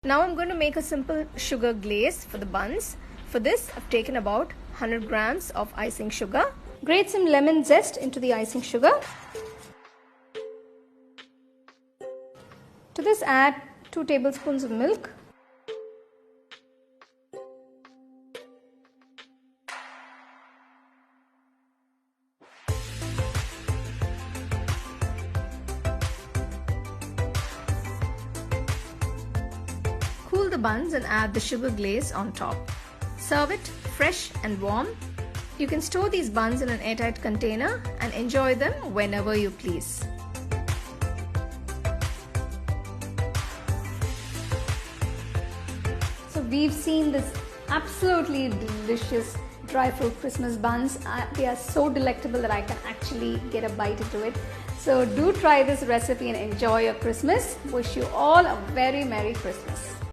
Now I'm going to make a simple sugar glaze for the buns. For this, I've taken about 100 grams of icing sugar. Grate some lemon zest into the icing sugar. To this, add 2 tablespoons of milk. Cool the buns and add the sugar glaze on top. Serve it fresh and warm. You can store these buns in an airtight container and enjoy them whenever you please. So we've seen this absolutely delicious dry fruit Christmas buns. They are so delectable that I can actually get a bite into it. So do try this recipe and enjoy your Christmas. Wish you all a very Merry Christmas.